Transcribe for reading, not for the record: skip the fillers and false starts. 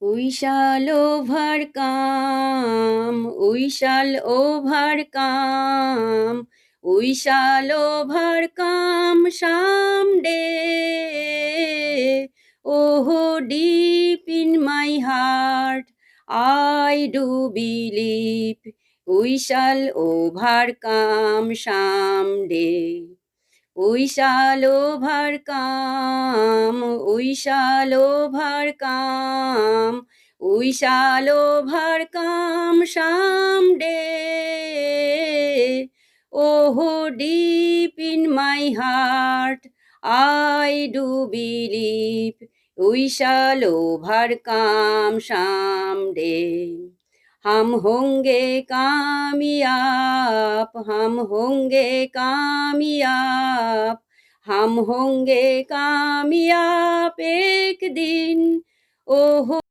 We shall overcome, we shall overcome, we shall overcome someday. Oh, deep in my heart, I do believe we shall overcome someday. We shall overcome, we shall overcome, we shall overcome someday. Oh, deep in my heart, I do believe we shall overcome someday. हम होंगे कामयाब, हम होंगे कामयाब, हम होंगे कामयाब एक दिन। ओहो